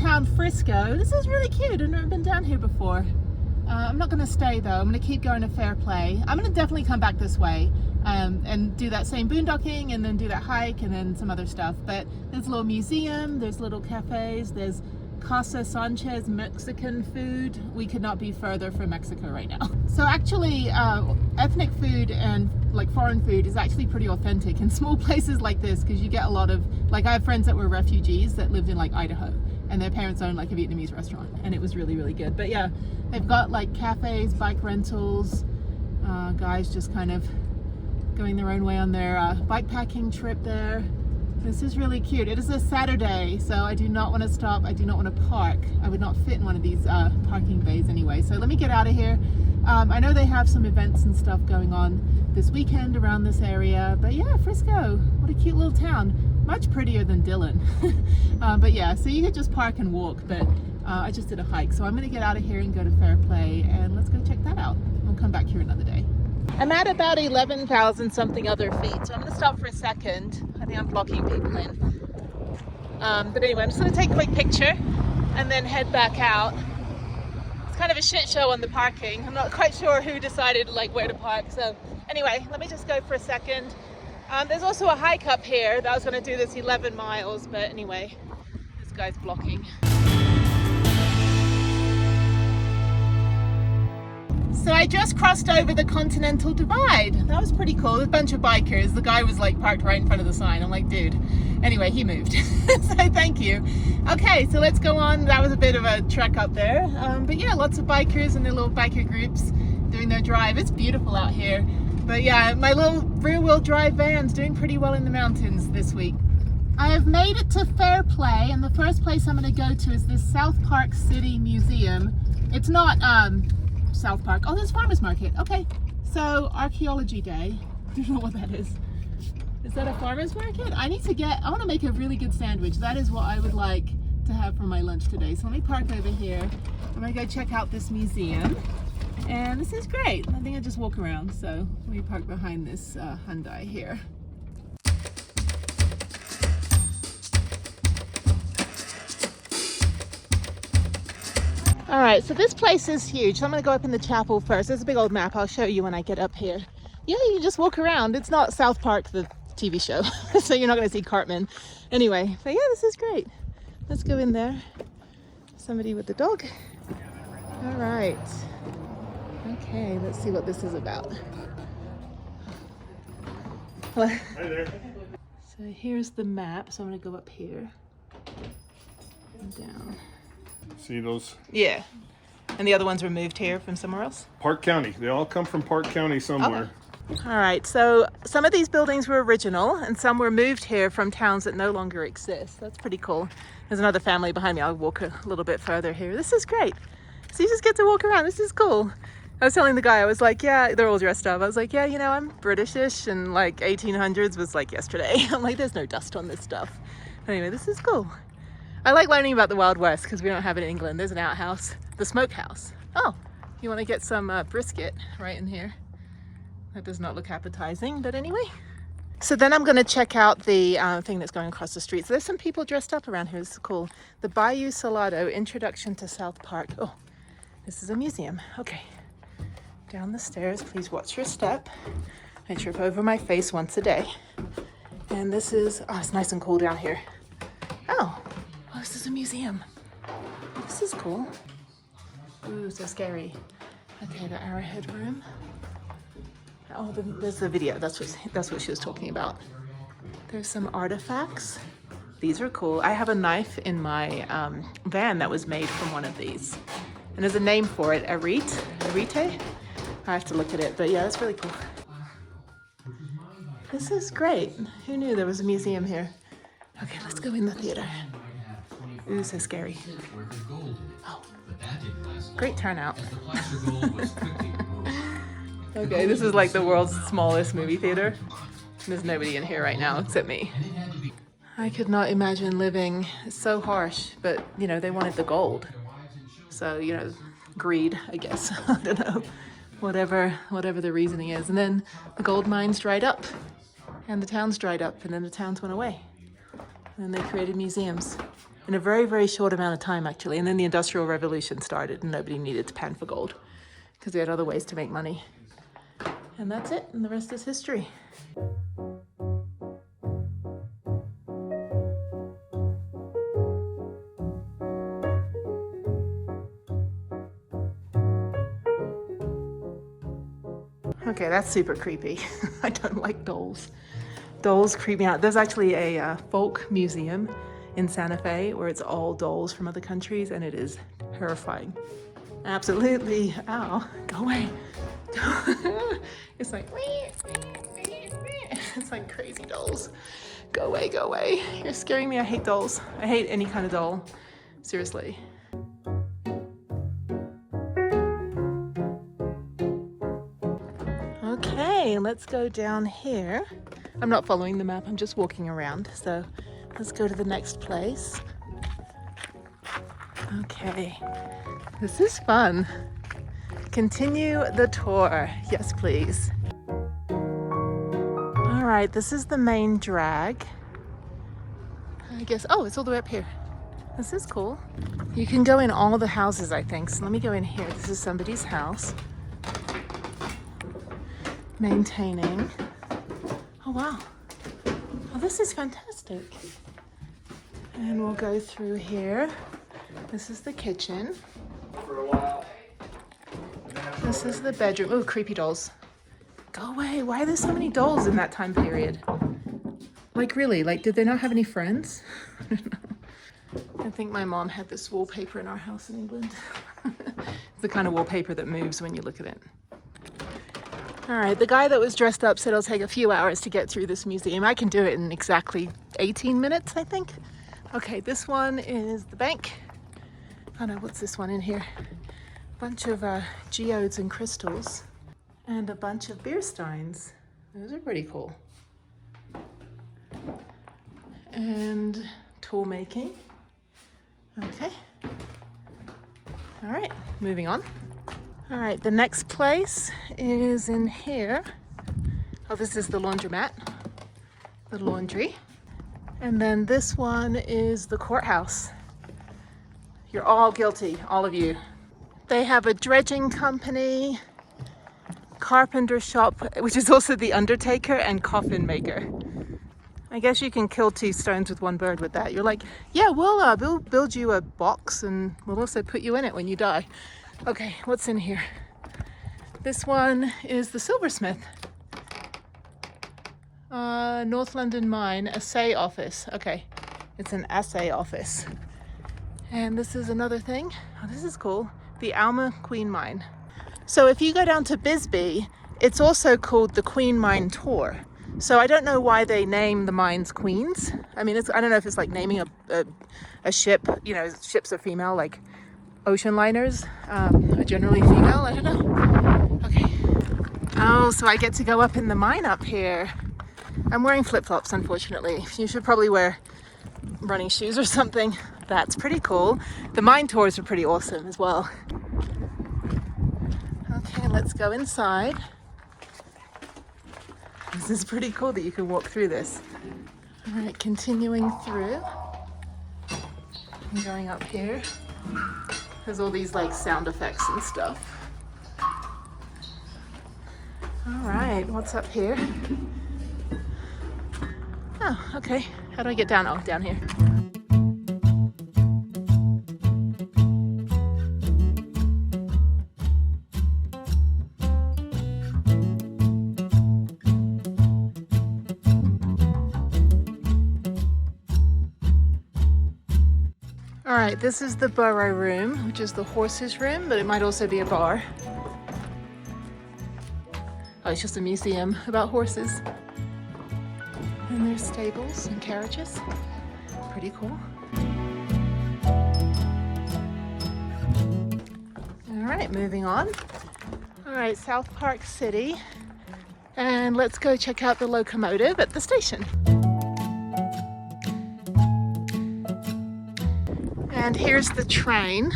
town Frisco. This is really cute. I've never been down here before. I'm not going to stay though. I'm going to keep going to Fairplay. I'm going to definitely come back this way and do that same boondocking and then do that hike and then some other stuff. But there's a little museum, there's little cafes, there's Casa Sanchez Mexican food. We could not be further from Mexico right now. So actually ethnic food and like foreign food is actually pretty authentic in small places like this, because you get a lot of, like, I have friends that were refugees that lived in like Idaho, and their parents owned like a Vietnamese restaurant, and it was really, really good. But yeah, they've got like cafes, bike rentals, guys just kind of going their own way on their bikepacking trip there. This is really cute. It is a Saturday, so I do not want to stop. I do not want to park. I would not fit in one of these parking bays anyway. So let me get out of here. I know they have some events and stuff going on this weekend around this area, but yeah, Frisco, what a cute little town. Much prettier than Dillon. But yeah, so you could just park and walk, but I just did a hike. So I'm gonna get out of here and go to Fairplay, and let's go check that out. We'll come back here another day. I'm at about 11,000 something other feet, so I'm gonna stop for a second. I think I'm blocking people in. But anyway, I'm just gonna take a quick picture and then head back out. It's kind of a shit show on the parking. I'm not quite sure who decided like where to park. So anyway, let me just go for a second. There's also a hike up here that I was gonna do this 11 miles, but anyway, this guy's blocking. So I just crossed over the Continental Divide. That was pretty cool. A bunch of bikers. The guy was like parked right in front of the sign. I'm like, dude. Anyway, he moved. So thank you. Okay, so let's go on. That was a bit of a trek up there. But yeah, lots of bikers and their little biker groups doing their drive. It's beautiful out here. But yeah, my little rear-wheel drive van's doing pretty well in the mountains this week. I have made it to Fairplay, and the first place I'm going to go to is this South Park City Museum. It's not South Park. Oh, there's farmers market. Okay, so archaeology day. I don't know what that is. Is that a farmers market? I want to make a really good sandwich. That is what I would like to have for my lunch today. So let me park over here. I'm gonna go check out this museum, and this is great. I think I just walk around. So let me park behind this Hyundai here. All right, so this place is huge. So I'm gonna go up in the chapel first. There's a big old map. I'll show you when I get up here. Yeah, you just walk around. It's not South Park, the TV show, so you're not gonna see Cartman. Anyway, but yeah, this is great. Let's go in there. Somebody with the dog. All right. Okay, let's see what this is about. Hello. Hi there. So here's the map. So I'm gonna go up here and down. See those? Yeah. And the other ones were moved here from somewhere else? Park County. They all come from Park County somewhere. Okay. All right, so some of these buildings were original and some were moved here from towns that no longer exist. That's pretty cool. There's another family behind me. I'll walk a little bit further here. This is great. So you just get to walk around. This is cool. I was telling the guy, I was like, yeah, they're all dressed up. I was like, yeah, you know, I'm British and like 1800s was like yesterday. I'm like, there's no dust on this stuff. Anyway, this is cool. I like learning about the Wild West because we don't have it in England. There's an outhouse, the smokehouse. Oh, you want to get some brisket right in here. That does not look appetizing, but anyway. So then I'm going to check out the thing that's going across the street. So there's some people dressed up around here. This is cool. The Bayou Salado, Introduction to South Park. Oh, this is a museum. Okay. Down the stairs, please watch your step. I trip over my face once a day. And this is, oh, it's nice and cool down here. Oh, this is a museum. This is cool. Ooh, so scary. Okay, the Arrowhead Room. Oh, there's the video. That's what she was talking about. There's some artifacts. These are cool. I have a knife in my van that was made from one of these. And there's a name for it, Arite? I have to look at it, but yeah, that's really cool. This is great. Who knew there was a museum here? Okay, let's go in the theater. Ooh, so scary. Oh, great turnout. Okay, this is like the world's smallest movie theater. There's nobody in here right now except me. I could not imagine living, it's so harsh, but you know, they wanted the gold. So, you know, greed, I guess. I don't know. Whatever the reasoning is. And then the gold mines dried up and the towns dried up and then the towns went away. And then they created museums. in a very, very short amount of time, actually. And then the Industrial Revolution started and nobody needed to pan for gold because they had other ways to make money. And that's it, and the rest is history. Okay, that's super creepy. I don't like dolls. Dolls creep me out. There's actually a folk museum in Santa Fe where it's all dolls from other countries, and it is terrifying. Absolutely. Ow, go away. It's like, it's like crazy dolls. Go away, go away. You're scaring me. I hate dolls. I hate any kind of doll. Seriously. Okay, let's go down here. I'm not following the map, I'm just walking around. So let's go to the next place. Okay, this is fun. Continue the tour. Yes, please. All right, this is the main drag. I guess, oh, it's all the way up here. This is cool. You can go in all the houses, I think. So let me go in here. This is somebody's house. Maintaining. Oh, wow. Oh, this is fantastic. And we'll go through here. This is the kitchen. For a while. This is the bedroom. Oh, creepy dolls. Go away. Why are there so many dolls in that time period? Like, really? Like, did they not have any friends? I don't know. I think my mom had this wallpaper in our house in England. It's the kind of wallpaper that moves when you look at it. All right, the guy that was dressed up said it'll take a few hours to get through this museum. I can do it in exactly 18 minutes, I think. Okay, this one is the bank. Oh no, what's this one in here? Bunch of geodes and crystals and a bunch of beer steins. Those are pretty cool. And tool making. Okay. All right, moving on. All right, the next place is in here. Oh, this is the laundromat, the laundry. And then this one is the courthouse. You're all guilty, all of you. They have a dredging company, carpenter shop, which is also the undertaker and coffin maker. I guess you can kill two stones with one bird with that. You're like, yeah, we'll build you a box and we'll also put you in it when you die. Okay, what's in here? This one is the silversmith. North London Mine, assay office. Okay, it's an assay office. And this is another thing. Oh, this is cool. The Alma Queen Mine. So if you go down to Bisbee, it's also called the Queen Mine Tour. So I don't know why they name the mines queens. I mean, I don't know if it's like naming a ship, you know, ships are female, like ocean liners are generally female, I don't know. Okay. Oh, so I get to go up in the mine up here. I'm wearing flip-flops, unfortunately. You should probably wear running shoes or something. That's pretty cool. The mine tours are pretty awesome as well. Okay, let's go inside. This is pretty cool that you can walk through this. All right, continuing through. I'm going up here. There's all these like sound effects and stuff. All right, what's up here? Oh, okay. How do I get down? Oh, down here. All right, this is the burrow room, which is the horses room, but it might also be a bar. Oh, it's just a museum about horses. And there's stables and carriages. Pretty cool. All right, moving on. All right, South Park City. And let's go check out the locomotive at the station. And here's the train.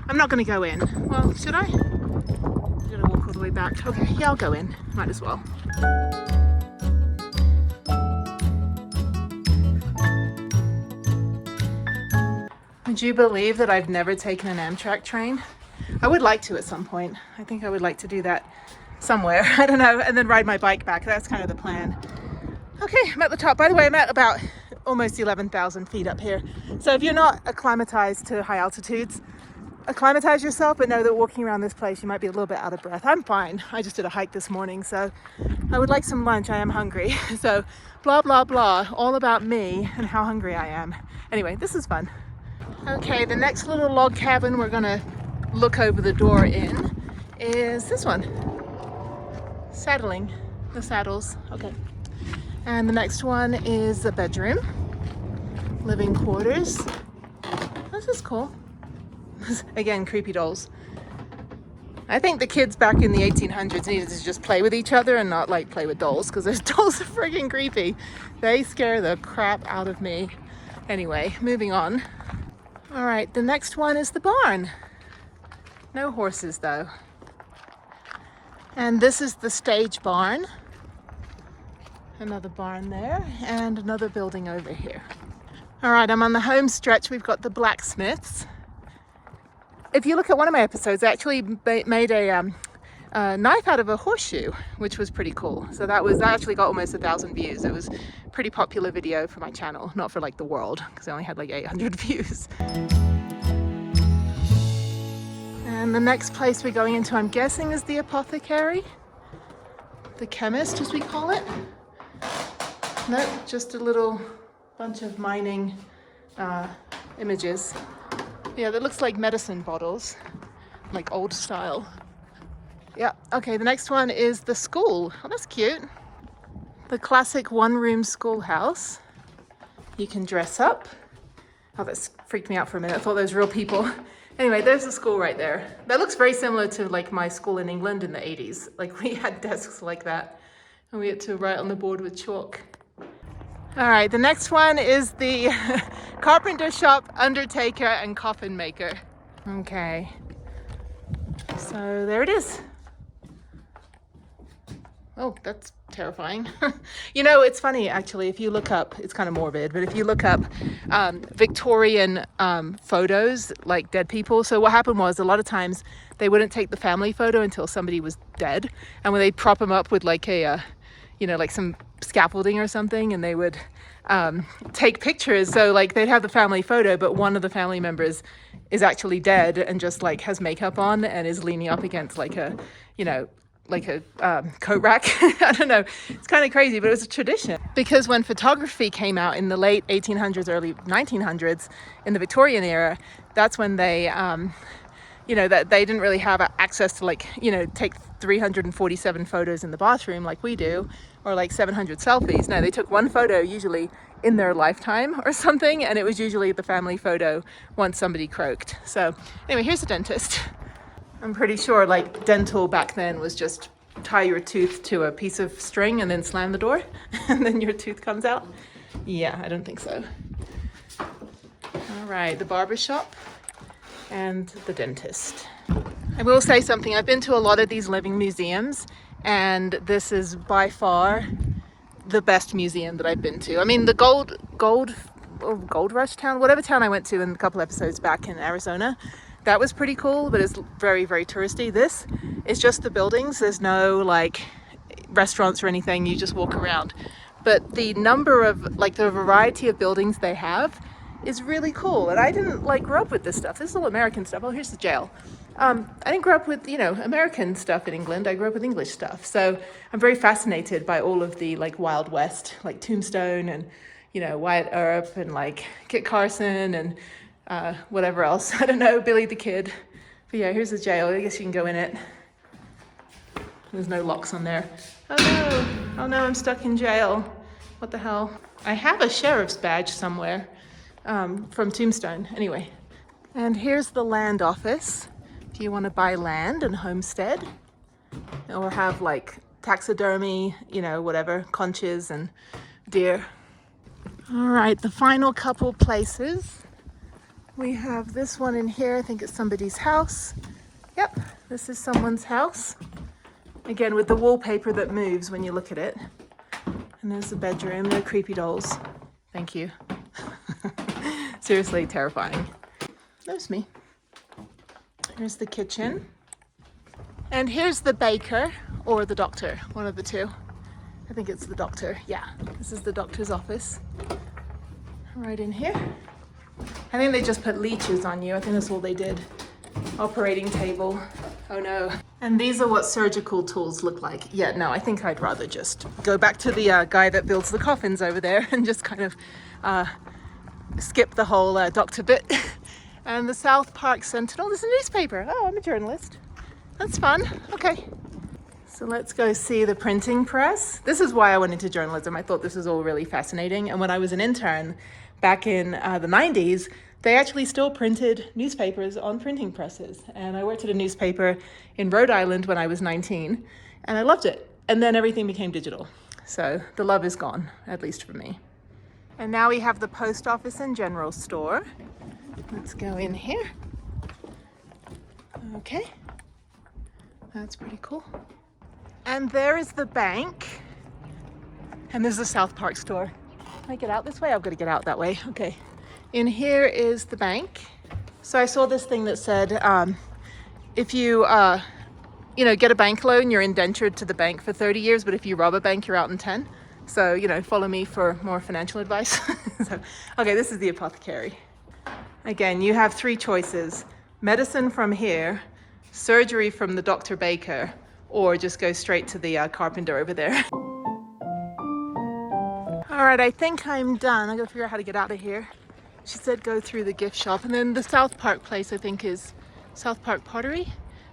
I'm not gonna go in. Well, should I? I'm gonna walk all the way back. Okay, yeah, I'll go in. Might as well. Would you believe that I've never taken an Amtrak train? I would like to at some point. I think I would like to do that somewhere. I don't know, and then ride my bike back. That's kind of the plan. Okay, I'm at the top. By the way, I'm at about almost 11,000 feet up here. So if you're not acclimatized to high altitudes, acclimatize yourself, but know that walking around this place, you might be a little bit out of breath. I'm fine. I just did a hike this morning, so I would like some lunch. I am hungry. So blah, blah, blah, all about me and how hungry I am. Anyway, this is fun. Okay, the next little log cabin we're gonna look over the door in is this one. Saddling, the saddles, okay. And the next one is the bedroom, living quarters. This is cool. Again, creepy dolls. I think the kids back in the 1800s needed to just play with each other and not like play with dolls, because those dolls are freaking creepy. They scare the crap out of me. Anyway, moving on. All right, the next one is the barn. No horses though. And this is the stage barn. Another barn there and another building over here. All right, I'm on the home stretch. We've got the blacksmiths. If you look at one of my episodes, I actually made a knife out of a horseshoe, which was pretty cool. So that actually got almost 1,000 views. It was a pretty popular video for my channel, not for like the world, because I only had like 800 views. And the next place we're going into, I'm guessing, is the apothecary, the chemist as we call it. Nope, just a little bunch of mining images. Yeah, that looks like medicine bottles, like old style. Yeah, okay, the next one is the school. Oh, that's cute. The classic one-room schoolhouse. You can dress up. Oh, that's freaked me out for a minute. I thought those were real people. Anyway, there's the school right there. That looks very similar to like my school in England in the 80s. Like we had desks like that and we had to write on the board with chalk. All right, the next one is the carpenter shop, undertaker, and coffin maker. Okay, so there it is. Oh, that's terrifying. You know, it's funny actually, if you look up, it's kind of morbid, but if you look up Victorian photos, like dead people. So what happened was a lot of times they wouldn't take the family photo until somebody was dead. And when they'd prop them up with like a, you know, like some scaffolding or something, and they would take pictures. So like they'd have the family photo, but one of the family members is actually dead and just like has makeup on and is leaning up against like a, you know, like a coat rack. I don't know. It's kind of crazy, but it was a tradition. Because when photography came out in the late 1800s, early 1900s, in the Victorian era, that's when they, you know, that they didn't really have access to like, you know, take 347 photos in the bathroom like we do, or like 700 selfies. No, they took one photo usually in their lifetime or something, and it was usually the family photo once somebody croaked. So anyway, here's a dentist. I'm pretty sure like dental back then was just tie your tooth to a piece of string and then slam the door and then your tooth comes out. Yeah, I don't think so. All right, the barber shop and the dentist. I will say something. I've been to a lot of these living museums, and this is by far the best museum that I've been to. I mean, the Gold Rush town, whatever town I went to in a couple episodes back in Arizona, that was pretty cool, but it's very, very touristy. This is just the buildings. There's no like restaurants or anything. You just walk around. But the number of, like the variety of buildings they have is really cool. And I didn't like grow up with this stuff. This is all American stuff. Oh, here's the jail. I didn't grow up with, you know, American stuff in England. I grew up with English stuff. So I'm very fascinated by all of the like Wild West, like Tombstone and, you know, Wyatt Earp and like Kit Carson and whatever else. I don't know, Billy the Kid. But yeah, here's the jail. I guess you can go in it. There's no locks on there. Oh no, oh no, I'm stuck in jail. What the hell? I have a sheriff's badge somewhere from Tombstone. Anyway, and here's the land office. If you want to buy land and homestead or have like taxidermy, you know, whatever, conches and deer. All right, the final couple places. We have this one in here. I think it's somebody's house. Yep, this is someone's house. Again, with the wallpaper that moves when you look at it. And there's the bedroom. No creepy dolls. Thank you. Seriously terrifying. there's me. Here's the kitchen. And here's the baker or the doctor, one of the two. I think it's the doctor, yeah. This is the doctor's office. Right in here. I think they just put leeches on you. I think that's all they did. Operating table. Oh no. And these are what surgical tools look like. Yeah, no, I think I'd rather just go back to the guy that builds the coffins over there and just kind of skip the whole doctor bit. And the South Park Sentinel, this is a newspaper. Oh, I'm a journalist. That's fun. Okay. So let's go see the printing press. This is why I went into journalism. I thought this was all really fascinating. And when I was an intern back in the 90s, they actually still printed newspapers on printing presses. And I worked at a newspaper in Rhode Island when I was 19, and I loved it. And then everything became digital. So the love is gone, at least for me. And now we have the post office and general store. Let's go in here. Okay. That's pretty cool. And there is the bank. And there's the South Park store. Can I get out this way? I've got to get out that way. Okay. In here is the bank. So I saw this thing that said, if you, get a bank loan, you're indentured to the bank for 30 years, but if you rob a bank, you're out in 10. So, follow me for more financial advice. Okay, this is the apothecary. Again, you have 3 choices. Medicine from here, surgery from the Dr. Baker, or just go straight to the carpenter over there. All right, I think I'm done. I gotta figure out how to get out of here. She said go through the gift shop, and then the South Park place I think is South Park Pottery.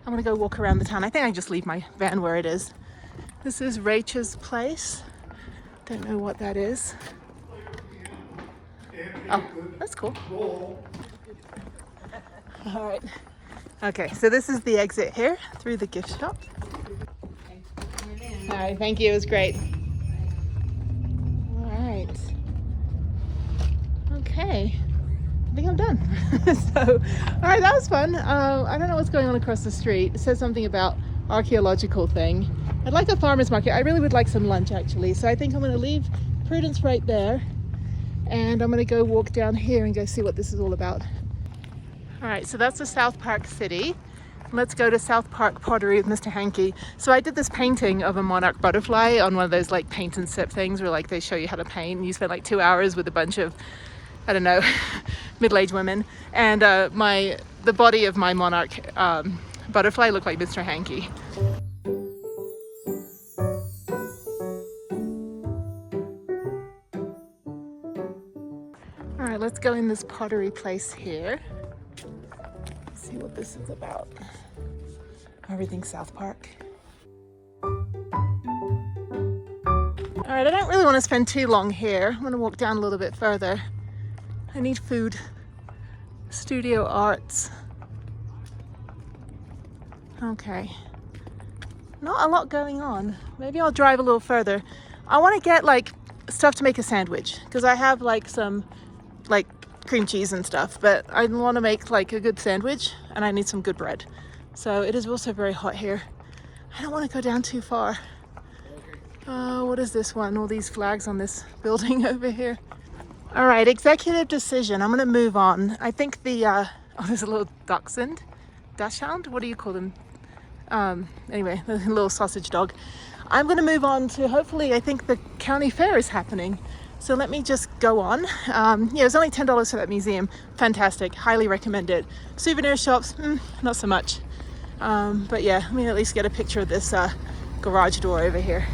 I'm gonna go walk around the town. I think I just leave my van where it is. This is Rachel's place. Don't know what that is. Oh, that's cool. All right. Okay, so this is the exit here through the gift shop. All right, thank you. It was great. All right. Okay. I think I'm done. So, all right, that was fun. I don't know what's going on across the street. It says something about archaeological thing. I'd like a farmer's market. I really would like some lunch, actually. So I think I'm going to leave Prudence right there. And I'm going to go walk down here and go see what this is all about. All right, so that's the South Park City. Let's go to South Park Pottery with Mr. Hankey. So I did this painting of a monarch butterfly on one of those like paint and sip things where like they show you how to paint. And you spend like 2 hours with a bunch of, I don't know, middle-aged women. And the body of my monarch butterfly looked like Mr. Hankey. All right, let's go in this pottery place here. See what this is about. Everything's South Park. All right, I don't really want to spend too long here. I'm going to walk down a little bit further. I need food. Studio Arts. Okay. Not a lot going on. Maybe I'll drive a little further. I want to get like stuff to make a sandwich because I have like some like cream cheese and stuff, but I want to make like a good sandwich and I need some good bread. So it is also very hot here. I don't want to go down too far. What is this one? All these flags on this building over here. All right, executive decision. I'm going to move on. I think the, there's a little dachshund. Dachshund? What do you call them? Anyway, a little sausage dog. I'm going to move on to hopefully, I think the county fair is happening. So let me just go on. Yeah, it was only $10 for that museum. Fantastic. Highly recommend it. Souvenir shops, not so much. But yeah, let me at least get a picture of this garage door over here.